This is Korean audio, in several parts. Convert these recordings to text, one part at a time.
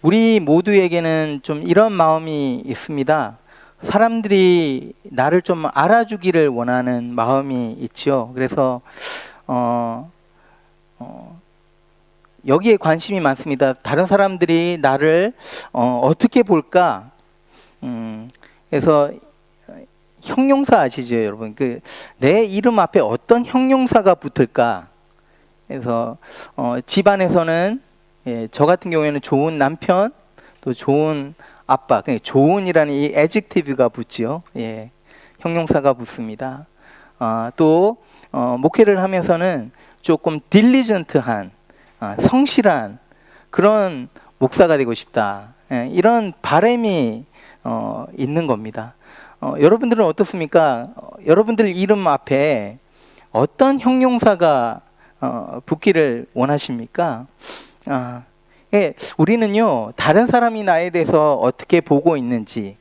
우리 모두에게는 좀 이런 마음이 있습니다. 사람들이 나를 좀 알아주기를 원하는 마음이 있죠. 그래서 여기에 관심이 많습니다. 다른 사람들이 나를 어떻게 볼까? 그래서 형용사 아시죠, 여러분? 내 이름 앞에 어떤 형용사가 붙을까? 그래서 집안에서는 저 같은 경우에는 좋은 남편, 또 좋은 아빠, 좋은이라는 이 adjective가 붙죠. 형용사가 붙습니다. 또 목회를 하면서는 조금 diligent한, 성실한 그런 목사가 되고 싶다. 이런 바람이 있는 겁니다. 여러분들은 어떻습니까? 여러분들 이름 앞에 어떤 형용사가 붙기를 원하십니까? 우리는요, 다른 사람이 나에 대해서 어떻게 보고 있는지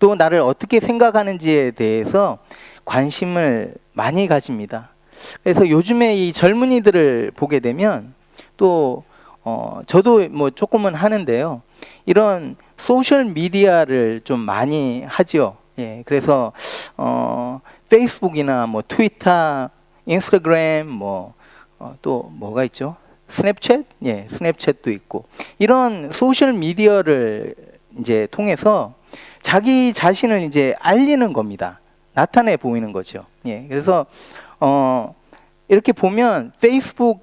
또 나를 어떻게 생각하는지에 대해서 관심을 많이 가집니다. 그래서 요즘에 이 젊은이들을 보게 되면 또 저도 뭐 조금은 하는데요, 이런 소셜 미디어를 좀 많이 하죠. 그래서 페이스북이나 뭐 트위터, 인스타그램, 또 뭐가 있죠? 스냅챗? 스냅챗도 있고, 이런 소셜 미디어를 이제 통해서 자기 자신을 이제 알리는 겁니다. 나타내 보이는 거죠. 그래서 이렇게 보면 페이스북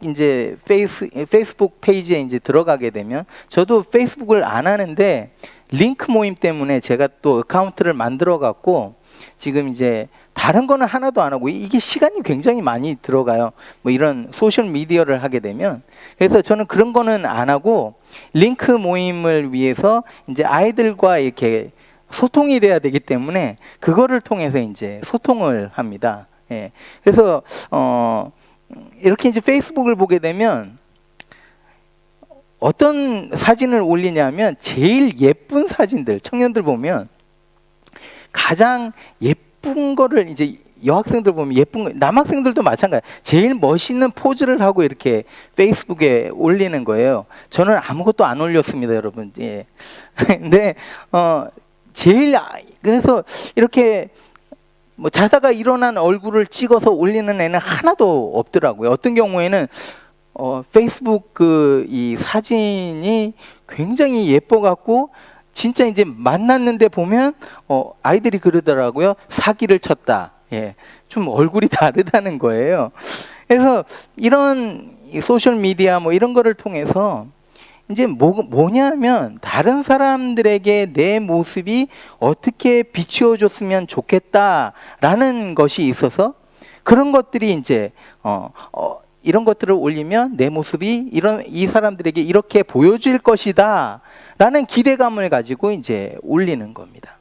페이지에 이제 들어가게 되면, 저도 페이스북을 안 하는데 링크 모임 때문에 제가 또 어카운트를 만들어 갖고 지금 이제 다른 거는 하나도 안 하고, 이게 시간이 굉장히 많이 들어가요. 뭐 이런 소셜 미디어를 하게 되면. 그래서 저는 그런 거는 안 하고 링크 모임을 위해서 이제 아이들과 이렇게 소통이 돼야 되기 때문에 그거를 통해서 이제 소통을 합니다. 그래서 이렇게 이제 페이스북을 보게 되면 어떤 사진을 올리냐면, 제일 예쁜 사진들, 청년들 보면 가장 예쁜 거를, 이제 여학생들 보면 예쁜 거, 남학생들도 마찬가지, 제일 멋있는 포즈를 하고 이렇게 페이스북에 올리는 거예요. 저는 아무것도 안 올렸습니다, 여러분. 근데 그래서 이렇게 뭐 자다가 일어난 얼굴을 찍어서 올리는 애는 하나도 없더라고요. 어떤 경우에는 페이스북 이 사진이 굉장히 예뻐 갖고 진짜 이제 만났는데 보면 아이들이 그러더라고요. 사기를 쳤다. 좀 얼굴이 다르다는 거예요. 그래서 이런 소셜 미디어 뭐 이런 거를 통해서 이제 뭐냐면, 다른 사람들에게 내 모습이 어떻게 비추어줬으면 좋겠다라는 것이 있어서, 그런 것들이 이제 이런 것들을 올리면 내 모습이 이 사람들에게 이렇게 보여질 것이다 라는 기대감을 가지고 이제 올리는 겁니다.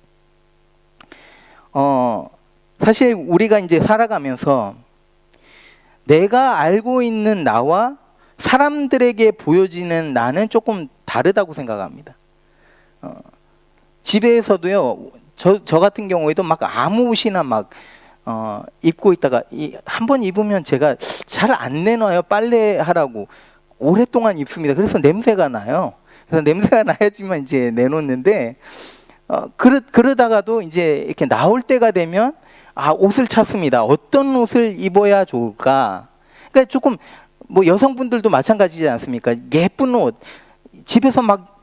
사실 우리가 이제 살아가면서 내가 알고 있는 나와 사람들에게 보여지는 나는 조금 다르다고 생각합니다. 집에서도요, 저 같은 경우에도 막 아무 옷이나 막 입고 있다가 한번 입으면 제가 잘 안 내놔요. 빨래하라고 오랫동안 입습니다. 그래서 냄새가 나요. 그래서 냄새가 나야지만 이제 내놓는데, 그러다가도 이제 이렇게 나올 때가 되면 옷을 찾습니다. 어떤 옷을 입어야 좋을까? 그러니까 조금 뭐 여성분들도 마찬가지지 않습니까? 예쁜 옷, 집에서 막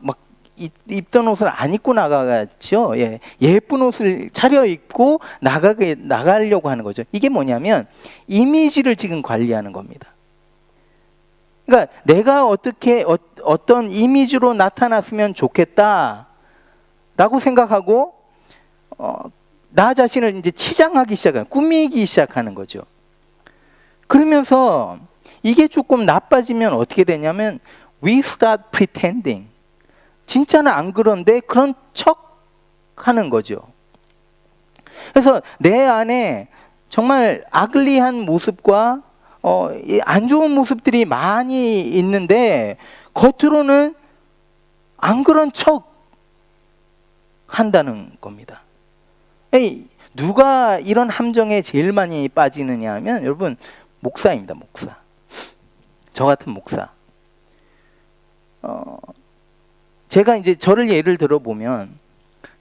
입던 옷을 안 입고 나가죠. 예쁜 옷을 차려입고 나가려고 하는 거죠. 이게 뭐냐면 이미지를 지금 관리하는 겁니다. 그러니까 내가 어떤 이미지로 나타났으면 좋겠다라고 생각하고 나 자신을 이제 치장하기 시작하는, 꾸미기 시작하는 거죠. 그러면서 이게 조금 나빠지면 어떻게 되냐면 we start pretending. 진짜는 안 그런데 그런 척 하는 거죠. 그래서 내 안에 정말 아글리한 모습과 안 좋은 모습들이 많이 있는데 겉으로는 안 그런 척 한다는 겁니다. 누가 이런 함정에 제일 많이 빠지느냐 하면, 여러분, 목사입니다. 목사. 저 같은 목사. 제가 이제 저를 예를 들어 보면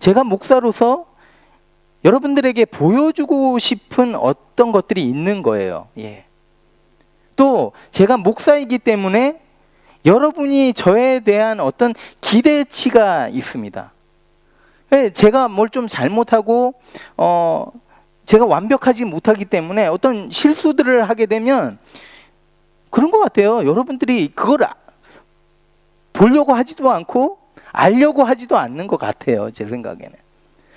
제가 목사로서 여러분들에게 보여주고 싶은 어떤 것들이 있는 거예요. 예. 또 제가 목사이기 때문에 여러분이 저에 대한 어떤 기대치가 있습니다. 제가 뭘 좀 잘못하고 제가 완벽하지 못하기 때문에 어떤 실수들을 하게 되면 그런 것 같아요. 여러분들이 그걸 보려고 하지도 않고 알려고 하지도 않는 것 같아요. 제 생각에는.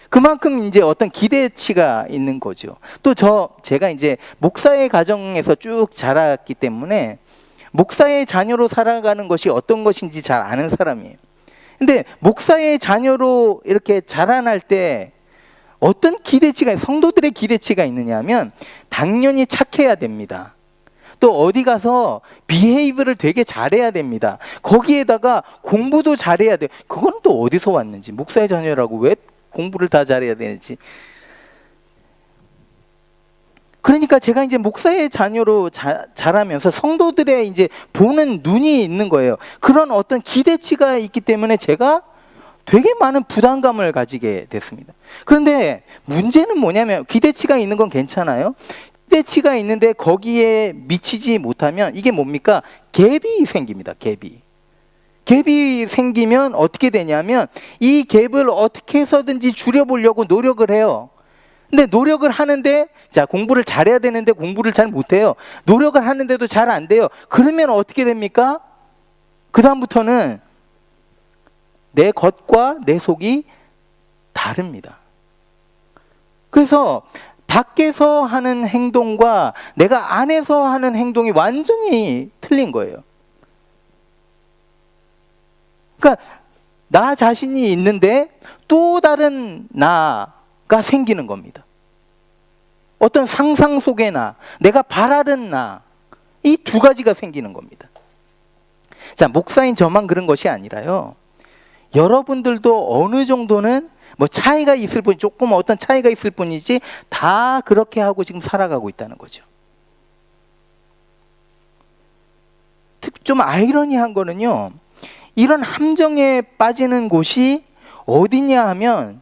그만큼 이제 어떤 기대치가 있는 거죠. 또 제가 이제 목사의 가정에서 쭉 자랐기 때문에 목사의 자녀로 살아가는 것이 어떤 것인지 잘 아는 사람이에요. 근데 목사의 자녀로 이렇게 자라날 때 어떤 기대치가, 성도들의 기대치가 있느냐 하면 당연히 착해야 됩니다. 또 어디 가서 비헤이브를 되게 잘해야 됩니다. 거기에다가 공부도 잘해야 돼요. 그건 또 어디서 왔는지, 목사의 자녀라고 왜 공부를 다 잘해야 되는지. 그러니까 제가 이제 목사의 자녀로 자라면서 성도들의 이제 보는 눈이 있는 거예요. 그런 어떤 기대치가 있기 때문에 제가 되게 많은 부담감을 가지게 됐습니다. 그런데 문제는 뭐냐면 기대치가 있는 건 괜찮아요. 기대치가 있는데 거기에 미치지 못하면 이게 뭡니까? 갭이 생깁니다. 갭이 생기면 어떻게 되냐면 이 갭을 어떻게 해서든지 줄여보려고 노력을 해요. 근데 노력을 하는데, 자, 공부를 잘해야 되는데 공부를 잘 못해요. 노력을 하는데도 잘 안 돼요. 그러면 어떻게 됩니까? 그 다음부터는 내 겉과 내 속이 다릅니다. 그래서 밖에서 하는 행동과 내가 안에서 하는 행동이 완전히 틀린 거예요. 그러니까 나 자신이 있는데 또 다른 나가 생기는 겁니다. 어떤 상상 속의 나, 내가 바라는 나, 이 두 가지가 생기는 겁니다. 자, 목사인 저만 그런 것이 아니라요, 여러분들도 어느 정도는 뭐 차이가 있을 뿐, 조금 어떤 차이가 있을 뿐이지 다 그렇게 하고 지금 살아가고 있다는 거죠. 좀 아이러니한 거는요, 이런 함정에 빠지는 곳이 어디냐 하면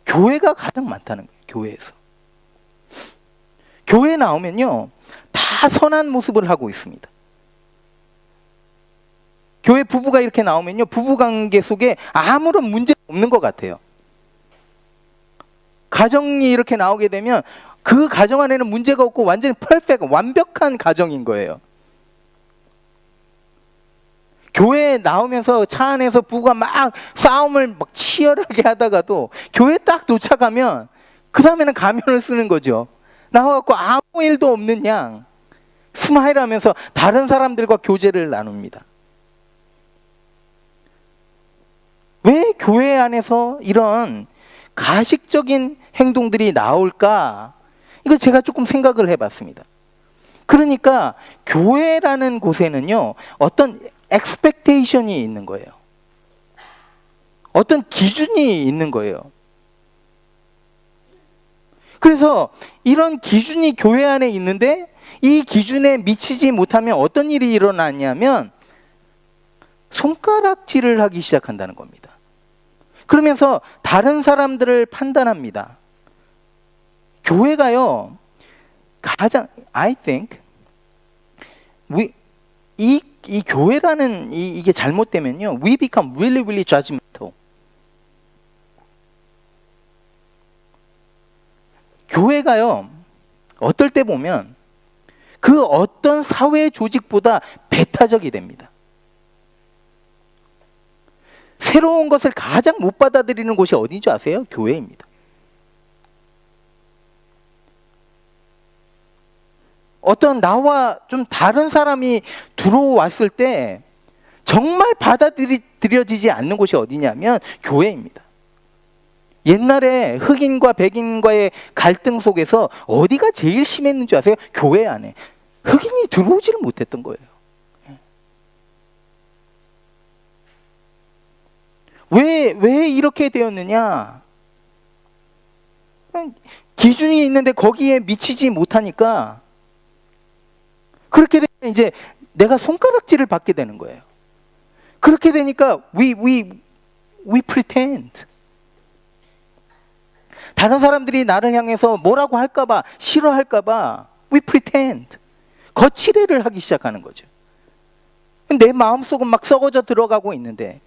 교회가 가장 많다는 거예요. 교회에서. 교회에 나오면요, 다 선한 모습을 하고 있습니다. 교회 부부가 이렇게 나오면요, 부부관계 속에 아무런 문제가 없는 것 같아요. 가정이 이렇게 나오게 되면 그 가정 안에는 문제가 없고 완전히 완벽한 가정인 거예요. 교회에 나오면서 차 안에서 부부가 막 싸움을 막 치열하게 하다가도 교회 딱 도착하면 그 다음에는 가면을 쓰는 거죠. 나와갖고 아무 일도 없는 양 스마일하면서 다른 사람들과 교제를 나눕니다. 왜 교회 안에서 이런 가식적인 행동들이 나올까? 이거 제가 조금 생각을 해봤습니다. 그러니까 교회라는 곳에는요, 어떤 expectation이 있는 거예요. 어떤 기준이 있는 거예요. 그래서 이런 기준이 교회 안에 있는데 이 기준에 미치지 못하면 어떤 일이 일어나냐면 손가락질을 하기 시작한다는 겁니다. 그러면서 다른 사람들을 판단합니다. 교회가요, 가장 I think 이 교회라는 이게 잘못되면요, we become really, really judgmental. 교회가요, 어떨 때 보면 그 어떤 사회 조직보다 배타적이 됩니다. 새로운 것을 가장 못 받아들이는 곳이 어딘 줄 아세요? 교회입니다. 어떤 나와 좀 다른 사람이 들어왔을 때 정말 받아들여지지 않는 곳이 어디냐면 교회입니다. 옛날에 흑인과 백인과의 갈등 속에서 어디가 제일 심했는 줄 아세요? 교회 안에. 흑인이 들어오지를 못했던 거예요. 왜 이렇게 되었느냐? 기준이 있는데 거기에 미치지 못하니까 그렇게 되면 이제 내가 손가락질을 받게 되는 거예요. 그렇게 되니까 we pretend. 다른 사람들이 나를 향해서 뭐라고 할까봐, 싫어할까봐 we pretend. 거칠애를 하기 시작하는 거죠. 내 마음속은 막 썩어져 들어가고 있는데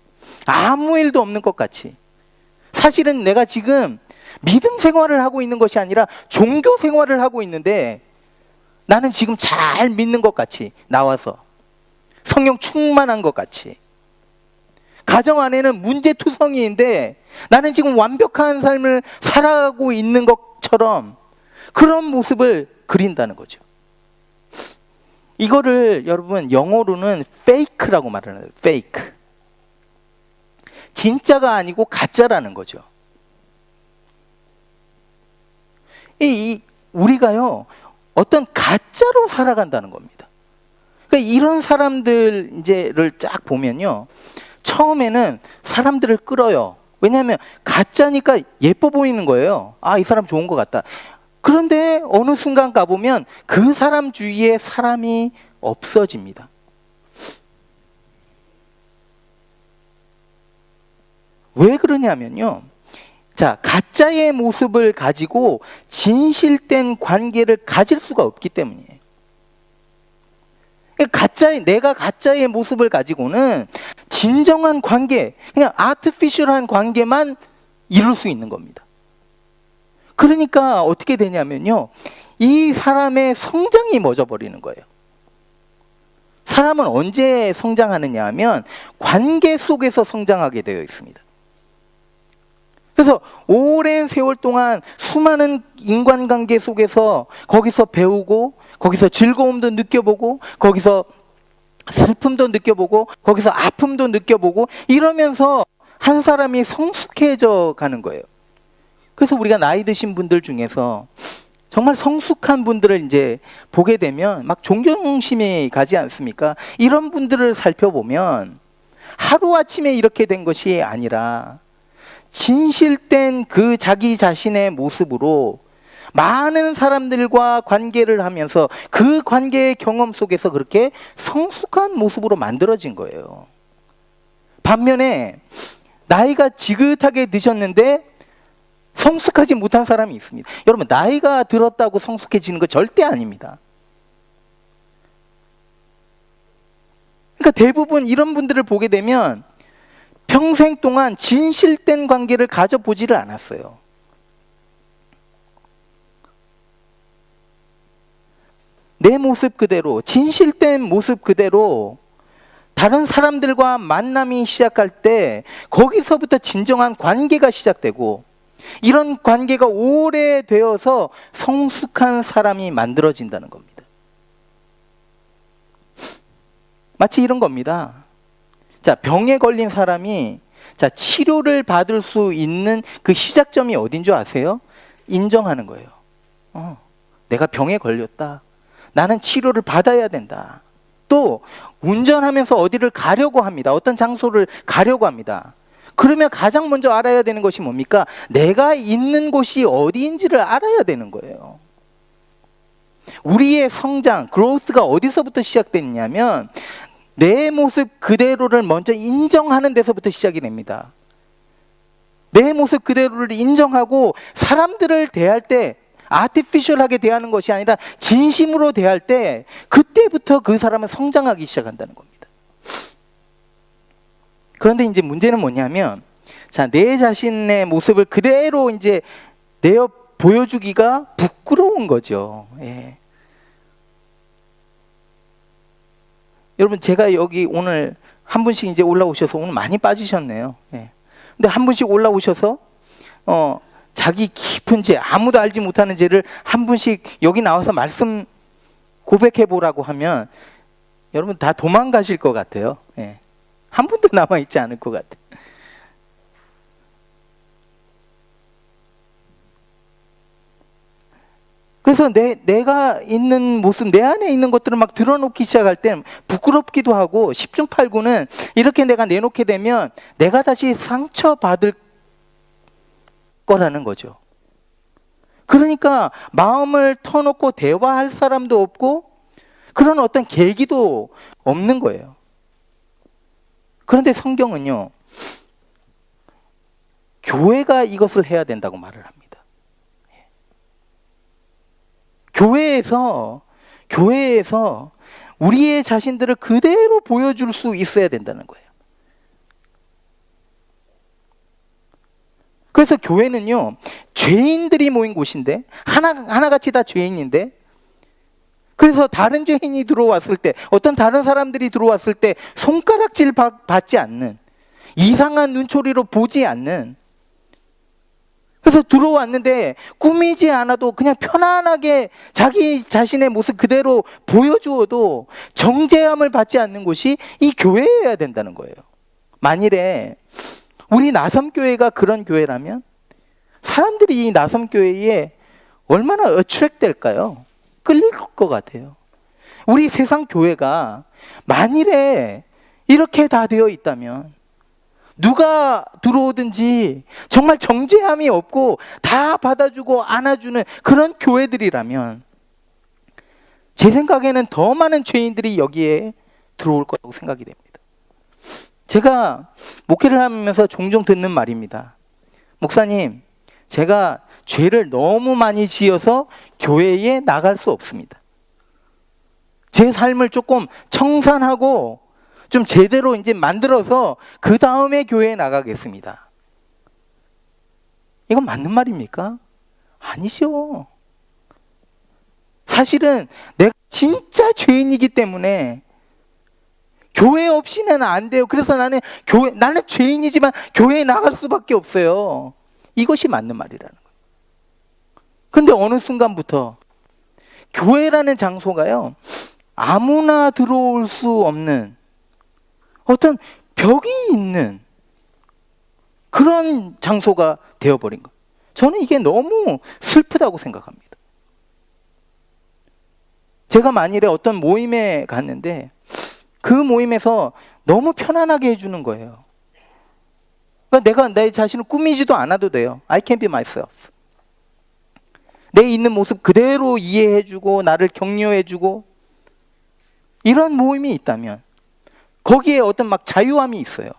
아무 일도 없는 것 같이. 사실은 내가 지금 믿음 생활을 하고 있는 것이 아니라 종교 생활을 하고 있는데 나는 지금 잘 믿는 것 같이 나와서 성령 충만한 것 같이 가정 안에는 문제투성이인데 나는 지금 완벽한 삶을 살아가고 있는 것처럼 그런 모습을 그린다는 거죠. 이거를 여러분 영어로는 fake라고 말하는 거예요. fake. 진짜가 아니고 가짜라는 거죠. 우리가요 어떤 가짜로 살아간다는 겁니다. 그러니까 이런 사람들 이제를 쫙 보면요, 처음에는 사람들을 끌어요. 왜냐하면 가짜니까 예뻐 보이는 거예요. 아, 이 사람 좋은 것 같다. 그런데 어느 순간 가보면 그 사람 주위에 사람이 없어집니다. 왜 그러냐면요, 자, 가짜의 모습을 가지고 진실된 관계를 가질 수가 없기 때문이에요. 내가 가짜의 모습을 가지고는 진정한 관계, 그냥 아티피셜한 관계만 이룰 수 있는 겁니다. 그러니까 어떻게 되냐면요, 이 사람의 성장이 멎어버리는 거예요. 사람은 언제 성장하느냐 하면 관계 속에서 성장하게 되어 있습니다. 그래서 오랜 세월 동안 수많은 인간관계 속에서 거기서 배우고, 거기서 즐거움도 느껴보고, 거기서 슬픔도 느껴보고, 거기서 아픔도 느껴보고, 이러면서 한 사람이 성숙해져 가는 거예요. 그래서 우리가 나이 드신 분들 중에서 정말 성숙한 분들을 이제 보게 되면 막 존경심이 가지 않습니까? 이런 분들을 살펴보면 하루아침에 이렇게 된 것이 아니라 진실된 그 자기 자신의 모습으로 많은 사람들과 관계를 하면서 그 관계의 경험 속에서 그렇게 성숙한 모습으로 만들어진 거예요. 반면에 나이가 지긋하게 드셨는데 성숙하지 못한 사람이 있습니다. 여러분, 나이가 들었다고 성숙해지는 거 절대 아닙니다. 그러니까 대부분 이런 분들을 보게 되면 평생 동안 진실된 관계를 가져보지를 않았어요. 내 모습 그대로, 진실된 모습 그대로 다른 사람들과 만남이 시작할 때 거기서부터 진정한 관계가 시작되고, 이런 관계가 오래되어서 성숙한 사람이 만들어진다는 겁니다. 마치 이런 겁니다. 자, 병에 걸린 사람이 자, 치료를 받을 수 있는 그 시작점이 어딘 줄 아세요? 인정하는 거예요. 내가 병에 걸렸다. 나는 치료를 받아야 된다. 또 운전하면서 어디를 가려고 합니다. 어떤 장소를 가려고 합니다. 그러면 가장 먼저 알아야 되는 것이 뭡니까? 내가 있는 곳이 어디인지를 알아야 되는 거예요. 우리의 성장, growth가 어디서부터 시작됐냐면 내 모습 그대로를 먼저 인정하는 데서부터 시작이 됩니다. 내 모습 그대로를 인정하고 사람들을 대할 때 아티피셜하게 대하는 것이 아니라 진심으로 대할 때 그때부터 그 사람은 성장하기 시작한다는 겁니다. 그런데 이제 문제는 뭐냐면, 자, 내 자신의 모습을 그대로 이제 내어 보여주기가 부끄러운 거죠. 예. 여러분, 제가 여기 오늘 한 분씩 이제 올라오셔서 오늘 많이 빠지셨네요. 예. 근데 한 분씩 올라오셔서 자기 깊은 죄, 아무도 알지 못하는 죄를 한 분씩 여기 나와서 말씀 고백해 보라고 하면 여러분 다 도망가실 것 같아요. 예. 한 분도 남아있지 않을 것 같아요. 그래서 내가 있는 모습, 내 안에 있는 것들을 막 드러놓기 시작할 땐 부끄럽기도 하고, 10중 8구는 이렇게 내가 내놓게 되면 내가 다시 상처받을 거라는 거죠. 그러니까 마음을 터놓고 대화할 사람도 없고 그런 어떤 계기도 없는 거예요. 그런데 성경은요, 교회가 이것을 해야 된다고 말을 합니다. 교회에서 우리의 자신들을 그대로 보여줄 수 있어야 된다는 거예요. 그래서 교회는요, 죄인들이 모인 곳인데, 하나같이 다 죄인인데, 그래서 다른 죄인이 들어왔을 때, 어떤 다른 사람들이 들어왔을 때 손가락질 받지 않는, 이상한 눈초리로 보지 않는, 그래서 들어왔는데 꾸미지 않아도 그냥 편안하게 자기 자신의 모습 그대로 보여주어도 정죄함을 받지 않는 곳이 이 교회여야 된다는 거예요. 만일에 우리 나섬교회가 그런 교회라면 사람들이 이 나섬교회에 얼마나 어트랙 될까요? 끌릴 것 같아요. 우리 세상 교회가 만일에 이렇게 다 되어 있다면, 누가 들어오든지 정말 정죄함이 없고 다 받아주고 안아주는 그런 교회들이라면, 제 생각에는 더 많은 죄인들이 여기에 들어올 거라고 생각이 됩니다. 제가 목회를 하면서 종종 듣는 말입니다. 목사님, 제가 죄를 너무 많이 지어서 교회에 나갈 수 없습니다. 제 삶을 조금 청산하고 좀 제대로 이제 만들어서 그 다음에 교회에 나가겠습니다. 이건 맞는 말입니까? 아니죠. 사실은 내가 진짜 죄인이기 때문에 교회 없이는 안 돼요. 그래서 나는 죄인이지만 교회에 나갈 수밖에 없어요. 이것이 맞는 말이라는 거예요. 근데 어느 순간부터 교회라는 장소가요, 아무나 들어올 수 없는 어떤 벽이 있는 그런 장소가 되어버린 거예요. 저는 이게 너무 슬프다고 생각합니다. 제가 만일에 어떤 모임에 갔는데 그 모임에서 너무 편안하게 해주는 거예요. 그러니까 내가 내 자신을 꾸미지도 않아도 돼요. I can be myself. 내 있는 모습 그대로 이해해주고 나를 격려해주고, 이런 모임이 있다면 거기에 어떤 막 자유함이 있어요.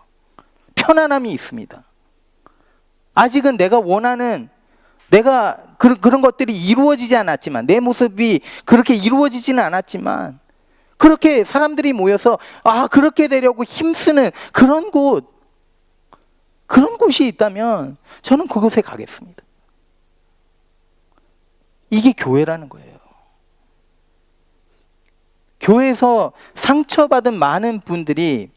편안함이 있습니다. 아직은 내가 원하는, 내가 그런 것들이 이루어지지 않았지만, 내 모습이 그렇게 이루어지지는 않았지만, 그렇게 사람들이 모여서 그렇게 되려고 힘쓰는 그런 곳이 있다면 저는 그곳에 가겠습니다. 이게 교회라는 거예요. 교회에서 상처받은 많은 분들이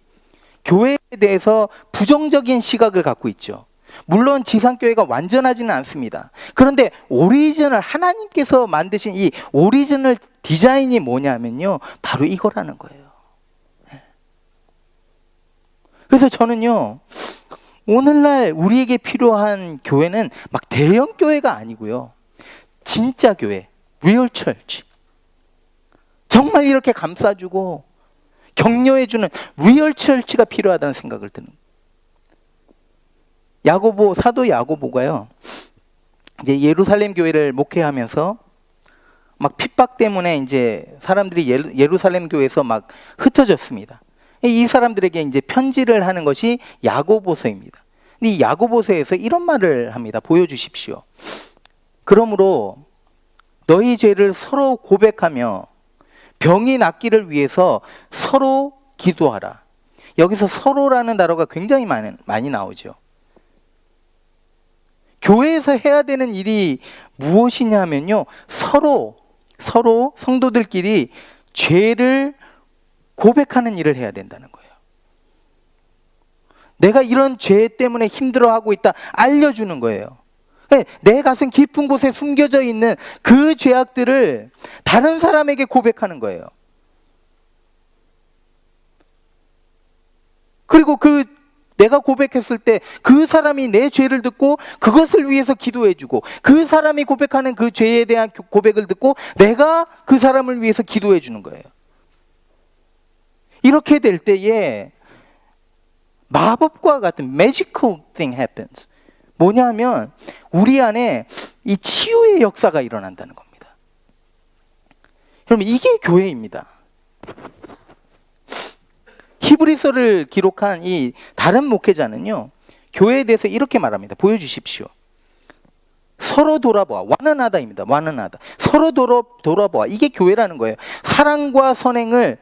교회에 대해서 부정적인 시각을 갖고 있죠. 물론 지상교회가 완전하지는 않습니다. 그런데 오리지널, 하나님께서 만드신 이 오리지널 디자인이 뭐냐면요, 바로 이거라는 거예요. 그래서 저는요, 오늘날 우리에게 필요한 교회는 막 대형 교회가 아니고요, 진짜 교회, real church. 정말 이렇게 감싸주고 격려해주는 리얼 철치가 필요하다는 생각을 드는 거예요. 사도 야고보가요, 이제 예루살렘 교회를 목회하면서 막 핍박 때문에 이제 사람들이 예루살렘 교회에서 막 흩어졌습니다. 이 사람들에게 이제 편지를 하는 것이 야고보서입니다. 근데 이 야고보서에서 이런 말을 합니다. 보여주십시오. 그러므로 너희 죄를 서로 고백하며 병이 낫기를 위해서 서로 기도하라. 여기서 서로라는 단어가 굉장히 많이 나오죠. 교회에서 해야 되는 일이 무엇이냐면요, 서로 성도들끼리 죄를 고백하는 일을 해야 된다는 거예요. 내가 이런 죄 때문에 힘들어하고 있다 알려주는 거예요. 내 가슴 깊은 곳에 숨겨져 있는 그 죄악들을 다른 사람에게 고백하는 거예요. 그리고 내가 고백했을 때 그 사람이 내 죄를 듣고 그것을 위해서 기도해주고, 그 사람이 고백하는 그 죄에 대한 고백을 듣고 내가 그 사람을 위해서 기도해주는 거예요. 이렇게 될 때에 마법과 같은 magical thing happens. 뭐냐면 우리 안에 이 치유의 역사가 일어난다는 겁니다. 여러분, 이게 교회입니다. 히브리서를 기록한 이 다른 목회자는요, 교회에 대해서 이렇게 말합니다. 보여주십시오. 서로 돌아보아. 완언하다입니다. 완언하다. 서로 돌아보아. 이게 교회라는 거예요. 사랑과 선행을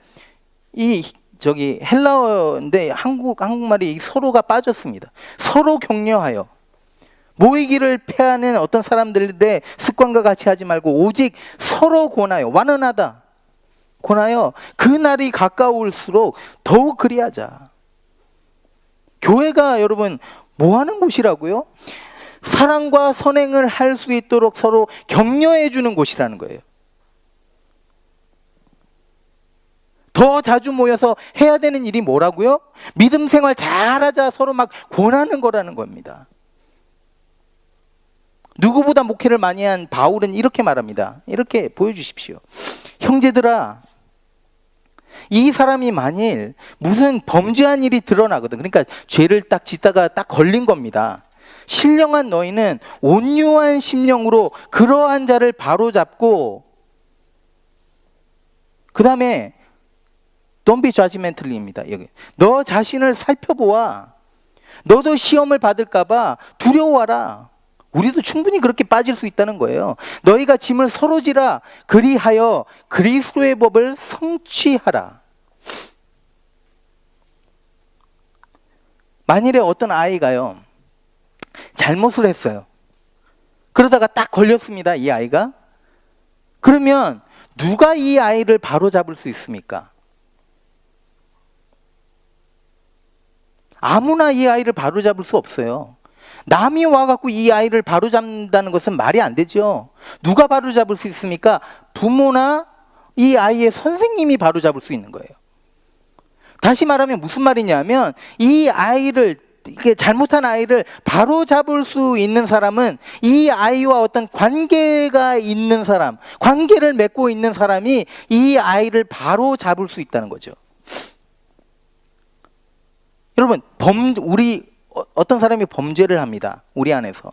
헬라어인데 한국말이 서로가 빠졌습니다. 서로 격려하여 모이기를 패하는 어떤 사람들의 습관과 같이 하지 말고 오직 서로 권하여, 완언하다, 권하여 그 날이 가까울수록 더욱 그리하자. 교회가 여러분 뭐 하는 곳이라고요? 사랑과 선행을 할 수 있도록 서로 격려해 주는 곳이라는 거예요. 더 자주 모여서 해야 되는 일이 뭐라고요? 믿음 생활 잘하자, 서로 막 권하는 거라는 겁니다. 누구보다 목회를 많이 한 바울은 이렇게 말합니다. 이렇게 보여주십시오. 형제들아, 이 사람이 만일 무슨 범죄한 일이 드러나거든. 그러니까 죄를 딱 짓다가 딱 걸린 겁니다. 신령한 너희는 온유한 심령으로 그러한 자를 바로잡고, 그 다음에 Don't be judgmentally입니다. 여기 너 자신을 살펴보아. 너도 시험을 받을까봐 두려워하라. 우리도 충분히 그렇게 빠질 수 있다는 거예요. 너희가 짐을 서로 지라. 그리하여 그리스도의 법을 성취하라. 만일에 어떤 아이가요, 잘못을 했어요. 그러다가 딱 걸렸습니다, 이 아이가. 그러면 누가 이 아이를 바로잡을 수 있습니까? 아무나 이 아이를 바로잡을 수 없어요. 남이 와갖고 이 아이를 바로잡는다는 것은 말이 안 되죠. 누가 바로잡을 수 있습니까? 부모나 이 아이의 선생님이 바로잡을 수 있는 거예요. 다시 말하면 무슨 말이냐면, 이 아이를, 이게 잘못한 아이를 바로잡을 수 있는 사람은 이 아이와 어떤 관계가 있는 사람, 관계를 맺고 있는 사람이 이 아이를 바로잡을 수 있다는 거죠. 여러분, 어떤 사람이 범죄를 합니다. 우리 안에서.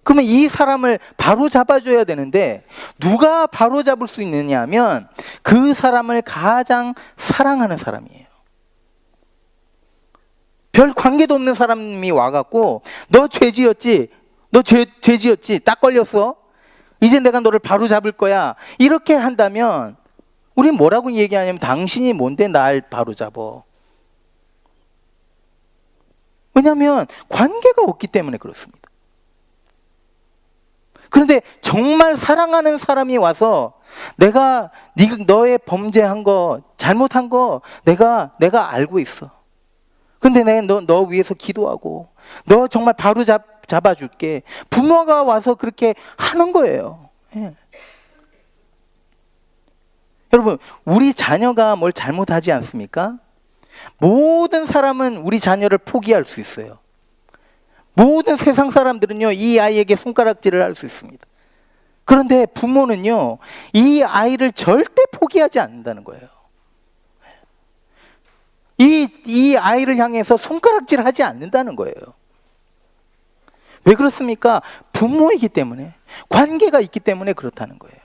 그러면 이 사람을 바로 잡아줘야 되는데, 누가 바로 잡을 수 있느냐 하면 그 사람을 가장 사랑하는 사람이에요. 별 관계도 없는 사람이 와갖고 너 죄지었지? 너 죄지었지? 딱 걸렸어? 이제 내가 너를 바로 잡을 거야. 이렇게 한다면 우린 뭐라고 얘기하냐면, 당신이 뭔데 날 바로 잡어? 왜냐하면 관계가 없기 때문에 그렇습니다. 그런데 정말 사랑하는 사람이 와서 너의 범죄한 거, 잘못한 거 내가 알고 있어. 근데 내가 너 위해서 기도하고 너 정말 바로 잡아줄게. 부모가 와서 그렇게 하는 거예요. 예. 여러분, 우리 자녀가 뭘 잘못하지 않습니까? 모든 사람은 우리 자녀를 포기할 수 있어요. 모든 세상 사람들은요, 이 아이에게 손가락질을 할 수 있습니다. 그런데 부모는요, 이 아이를 절대 포기하지 않는다는 거예요. 이 아이를 향해서 손가락질을 하지 않는다는 거예요. 왜 그렇습니까? 부모이기 때문에, 관계가 있기 때문에 그렇다는 거예요.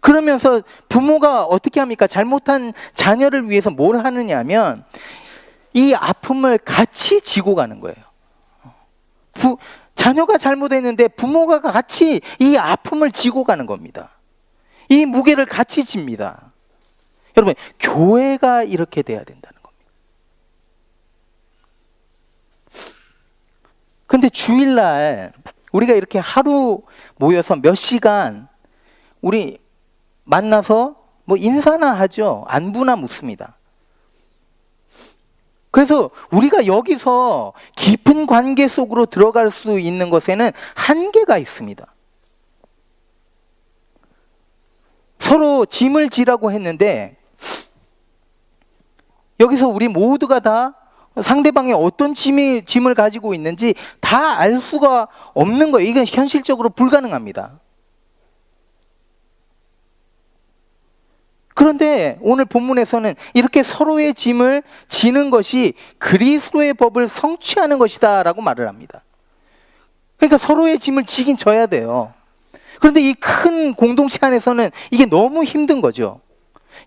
그러면서 부모가 어떻게 합니까? 잘못한 자녀를 위해서 뭘 하느냐 하면 이 아픔을 같이 지고 가는 거예요. 자녀가 잘못했는데 부모가 같이 이 아픔을 지고 가는 겁니다. 이 무게를 같이 집니다. 여러분, 교회가 이렇게 돼야 된다는 겁니다. 근데 주일날 우리가 이렇게 하루 모여서 몇 시간 우리 만나서 뭐 인사나 하죠. 안부나 묻습니다. 그래서 우리가 여기서 깊은 관계 속으로 들어갈 수 있는 것에는 한계가 있습니다. 서로 짐을 지라고 했는데, 여기서 우리 모두가 다 상대방이 어떤 짐을 가지고 있는지 다 알 수가 없는 거예요. 이건 현실적으로 불가능합니다. 그런데 오늘 본문에서는 이렇게 서로의 짐을 지는 것이 그리스도의 법을 성취하는 것이다 라고 말을 합니다. 그러니까 서로의 짐을 지긴 져야 돼요. 그런데 이 큰 공동체 안에서는 이게 너무 힘든 거죠.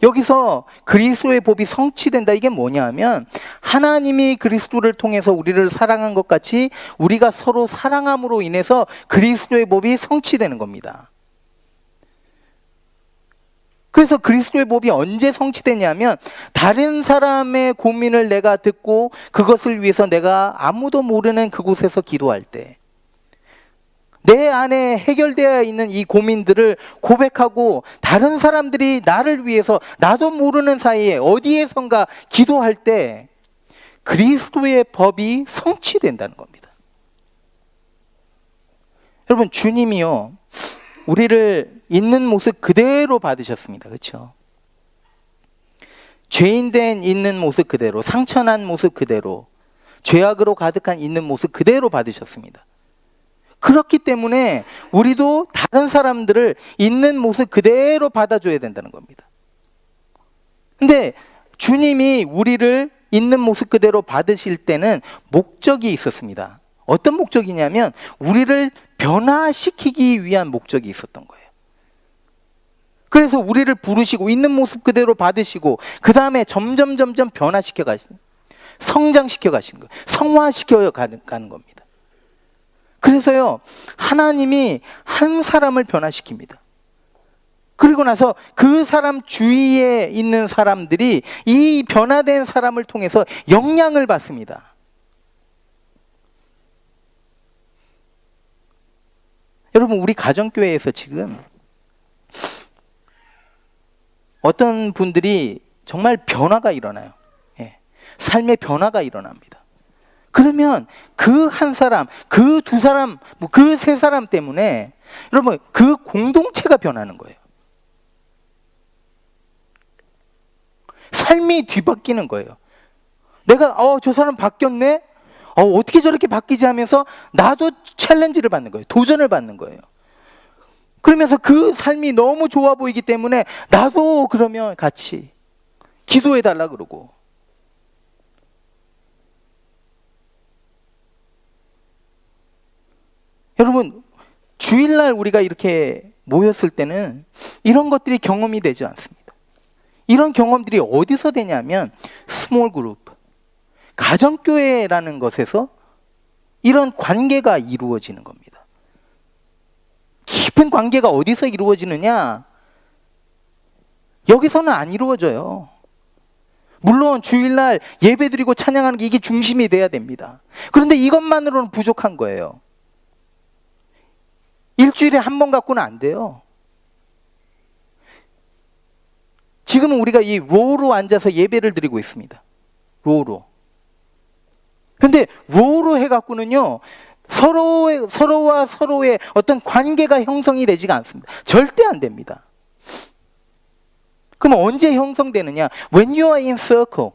여기서 그리스도의 법이 성취된다. 이게 뭐냐면 하나님이 그리스도를 통해서 우리를 사랑한 것 같이 우리가 서로 사랑함으로 인해서 그리스도의 법이 성취되는 겁니다. 그래서 그리스도의 법이 언제 성취되냐면 다른 사람의 고민을 내가 듣고 그것을 위해서 내가 아무도 모르는 그곳에서 기도할 때, 내 안에 해결되어 있는 이 고민들을 고백하고 다른 사람들이 나를 위해서 나도 모르는 사이에 어디에선가 기도할 때 그리스도의 법이 성취된다는 겁니다. 여러분, 주님이요, 우리를 있는 모습 그대로 받으셨습니다. 그렇죠? 죄인된 있는 모습 그대로, 상처난 모습 그대로, 죄악으로 가득한 있는 모습 그대로 받으셨습니다. 그렇기 때문에 우리도 다른 사람들을 있는 모습 그대로 받아줘야 된다는 겁니다. 근데 주님이 우리를 있는 모습 그대로 받으실 때는 목적이 있었습니다. 어떤 목적이냐면 우리를 변화시키기 위한 목적이 있었던 거예요. 그래서 우리를 부르시고 있는 모습 그대로 받으시고 그 다음에 점점 변화시켜 가시는, 성장시켜 가시는 거예요. 성화시켜 가는 겁니다. 그래서요, 하나님이 한 사람을 변화시킵니다. 그리고 나서 그 사람 주위에 있는 사람들이 이 변화된 사람을 통해서 영향을 받습니다. 여러분, 우리 가정교회에서 지금 어떤 분들이 정말 변화가 일어나요. 예. 삶의 변화가 일어납니다. 그러면 그 한 사람, 그 두 사람, 그 세 사람 때문에 여러분 그 공동체가 변하는 거예요. 삶이 뒤바뀌는 거예요. 내가 저 사람 바뀌었네? 어떻게 저렇게 바뀌지 하면서 나도 챌린지를 받는 거예요. 도전을 받는 거예요. 그러면서 그 삶이 너무 좋아 보이기 때문에 나도 그러면 같이 기도해 달라 그러고, 여러분, 주일날 우리가 이렇게 모였을 때는 이런 것들이 경험이 되지 않습니다. 이런 경험들이 어디서 되냐면 스몰 그룹, 가정교회라는 것에서 이런 관계가 이루어지는 겁니다. 깊은 관계가 어디서 이루어지느냐? 여기서는 안 이루어져요. 물론 주일날 예배드리고 찬양하는 게 이게 중심이 돼야 됩니다. 그런데 이것만으로는 부족한 거예요. 일주일에 한 번 갖고는 안 돼요. 지금은 우리가 이 로우로 앉아서 예배를 드리고 있습니다. 로우로. 근데 로우로 해갖고는요, 서로와 서로의 어떤 관계가 형성이 되지가 않습니다. 절대 안 됩니다. 그럼 언제 형성되느냐? When you are in circle.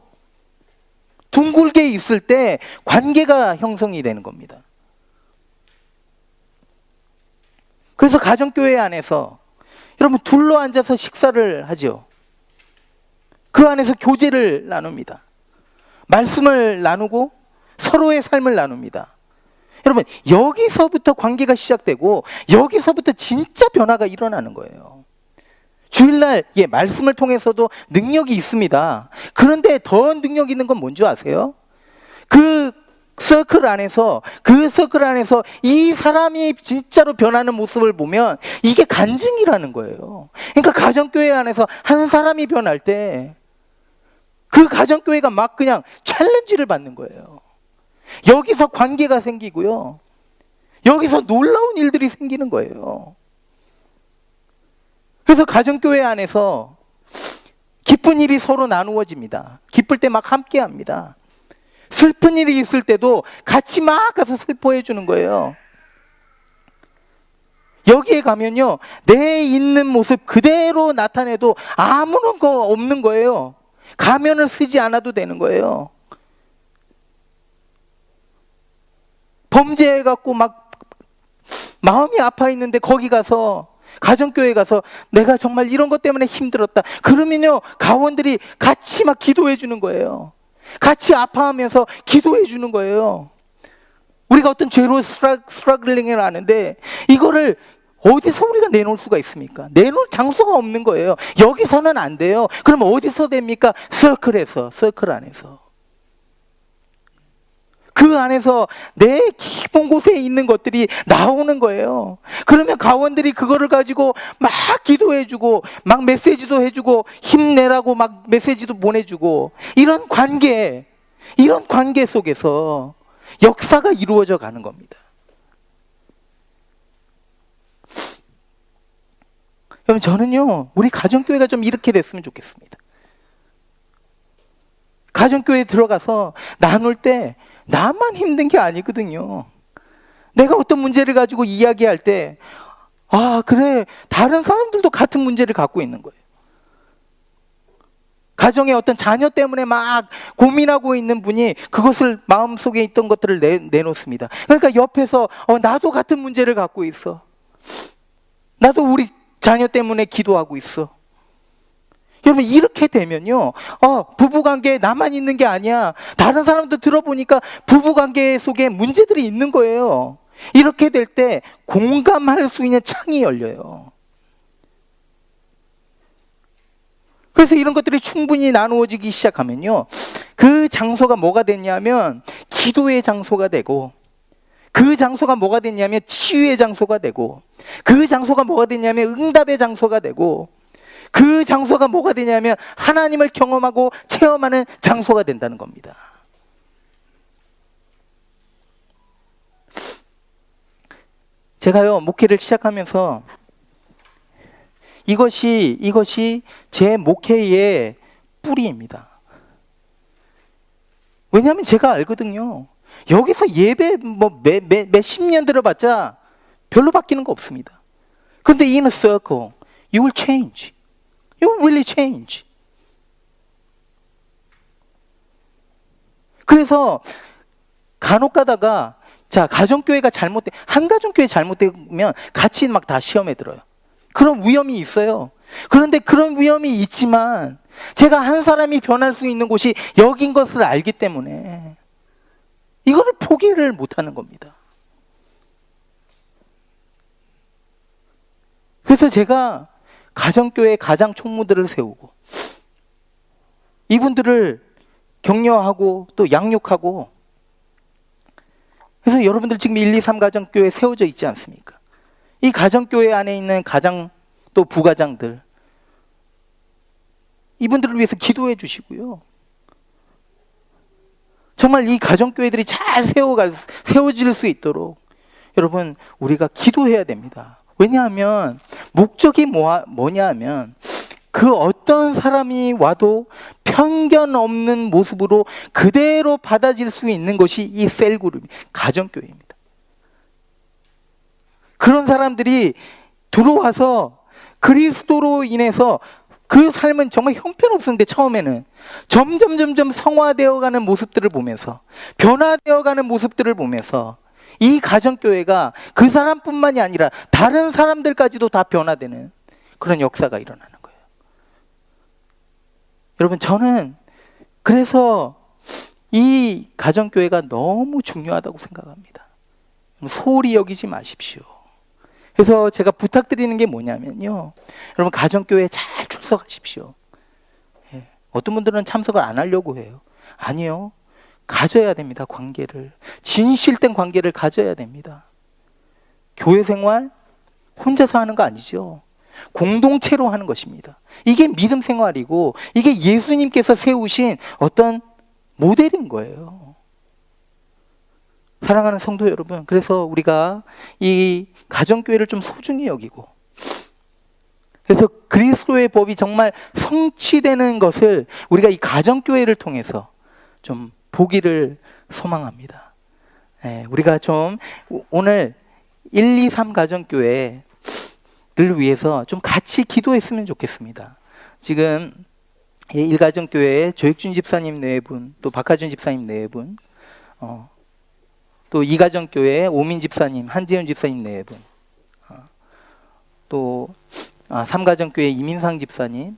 둥글게 있을 때 관계가 형성이 되는 겁니다. 그래서 가정교회 안에서 여러분 둘러 앉아서 식사를 하죠. 그 안에서 교제를 나눕니다. 말씀을 나누고 서로의 삶을 나눕니다. 여러분, 여기서부터 관계가 시작되고 여기서부터 진짜 변화가 일어나는 거예요. 주일날 말씀을 통해서도 능력이 있습니다. 그런데 더 능력 있는 건 뭔지 아세요? 그 서클 안에서 이 사람이 진짜로 변하는 모습을 보면 이게 간증이라는 거예요. 그러니까 가정교회 안에서 한 사람이 변할 때 그 가정교회가 막 그냥 챌린지를 받는 거예요. 여기서 관계가 생기고요, 여기서 놀라운 일들이 생기는 거예요. 그래서 가정교회 안에서 기쁜 일이 서로 나누어집니다. 기쁠 때 막 함께 합니다. 슬픈 일이 있을 때도 같이 막 가서 슬퍼해 주는 거예요. 여기에 가면요, 내 있는 모습 그대로 나타내도 아무런 거 없는 거예요. 가면을 쓰지 않아도 되는 거예요. 범죄해갖고 막 마음이 아파 있는데 거기 가서, 가정교회 가서 내가 정말 이런 것 때문에 힘들었다 그러면요, 가원들이 같이 막 기도해 주는 거예요. 같이 아파하면서 기도해 주는 거예요. 우리가 어떤 죄로 스트러글링을 하는데 이거를 어디서 우리가 내놓을 수가 있습니까? 내놓을 장소가 없는 거예요. 여기서는 안 돼요. 그럼 어디서 됩니까? 서클에서, 서클 안에서. 그 안에서 내 깊은 곳에 있는 것들이 나오는 거예요. 그러면 가원들이 그거를 가지고 막 기도해주고 막 메시지도 해주고 힘내라고 막 메시지도 보내주고 이런 관계 속에서 역사가 이루어져 가는 겁니다. 여러분, 저는요, 우리 가정교회가 좀 이렇게 됐으면 좋겠습니다. 가정교회에 들어가서 나눌 때 나만 힘든 게 아니거든요. 내가 어떤 문제를 가지고 이야기할 때, 아, 그래, 다른 사람들도 같은 문제를 갖고 있는 거예요. 가정에 어떤 자녀 때문에 막 고민하고 있는 분이 그것을 마음속에 있던 것들을 내놓습니다. 그러니까 옆에서 나도 같은 문제를 갖고 있어. 나도 우리 자녀 때문에 기도하고 있어. 여러분, 이렇게 되면요, 부부관계에 나만 있는 게 아니야. 다른 사람도 들어보니까 부부관계 속에 문제들이 있는 거예요. 이렇게 될 때 공감할 수 있는 창이 열려요. 그래서 이런 것들이 충분히 나누어지기 시작하면요, 그 장소가 뭐가 됐냐면 기도의 장소가 되고, 그 장소가 뭐가 됐냐면 치유의 장소가 되고, 그 장소가 뭐가 됐냐면 응답의 장소가 되고, 그 장소가 뭐가 되냐면 하나님을 경험하고 체험하는 장소가 된다는 겁니다. 제가요, 목회를 시작하면서 이것이 제 목회의 뿌리입니다. 왜냐하면 제가 알거든요. 여기서 예배 몇십 년 들어봤자 별로 바뀌는 거 없습니다. 근데 in a circle, you will change. You will really change. 그래서 간혹 가다가, 자, 가정교회가 한 가정교회 잘못되면 같이 막 다 시험에 들어요. 그런 위험이 있어요. 그런데 그런 위험이 있지만 제가 한 사람이 변할 수 있는 곳이 여긴 것을 알기 때문에 이거를 포기를 못하는 겁니다. 그래서 제가 가정교회 가장 총무들을 세우고 이분들을 격려하고 또 양육하고, 그래서 여러분들 지금 1, 2, 3 가정교회 세워져 있지 않습니까? 이 가정교회 안에 있는 가장 또 부가장들, 이분들을 위해서 기도해 주시고요. 정말 이 가정교회들이 잘 세워질 수 있도록 여러분, 우리가 기도해야 됩니다. 왜냐하면 목적이 뭐냐 하면 그 어떤 사람이 와도 편견 없는 모습으로 그대로 받아들일 수 있는 것이 이 셀그룹, 가정교회입니다. 그런 사람들이 들어와서 그리스도로 인해서 그 삶은 정말 형편없었는데 처음에는 점점 성화되어가는 모습들을 보면서, 변화되어가는 모습들을 보면서 이 가정교회가 그 사람뿐만이 아니라 다른 사람들까지도 다 변화되는 그런 역사가 일어나는 거예요. 여러분, 저는 그래서 이 가정교회가 너무 중요하다고 생각합니다. 소홀히 여기지 마십시오. 그래서 제가 부탁드리는 게 뭐냐면요, 여러분, 가정교회에 잘 출석하십시오. 어떤 분들은 참석을 안 하려고 해요. 아니요, 가져야 됩니다. 관계를, 진실된 관계를 가져야 됩니다. 교회 생활 혼자서 하는 거 아니죠. 공동체로 하는 것입니다. 이게 믿음 생활이고 이게 예수님께서 세우신 어떤 모델인 거예요. 사랑하는 성도 여러분, 그래서 우리가 이 가정교회를 좀 소중히 여기고, 그래서 그리스도의 법이 정말 성취되는 것을 우리가 이 가정교회를 통해서 좀 보기를 소망합니다. 우리가 좀 오늘 1, 2, 3 가정교회를 위해서 좀 같이 기도했으면 좋겠습니다. 지금 1가정교회에 조익준 집사님 4분, 또 박하준 집사님 4분, 또 2가정교회에 오민 집사님, 한지훈 집사님 4분, 또 3가정교회 이민상 집사님,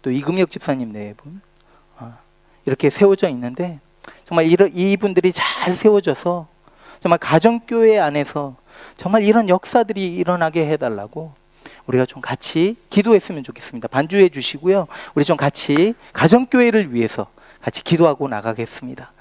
또 이금혁 집사님 4분, 이렇게 세워져 있는데, 정말 이분들이 잘 세워져서 정말 가정교회 안에서 정말 이런 역사들이 일어나게 해달라고 우리가 좀 같이 기도했으면 좋겠습니다. 반주해 주시고요. 우리 좀 같이 가정교회를 위해서 같이 기도하고 나가겠습니다.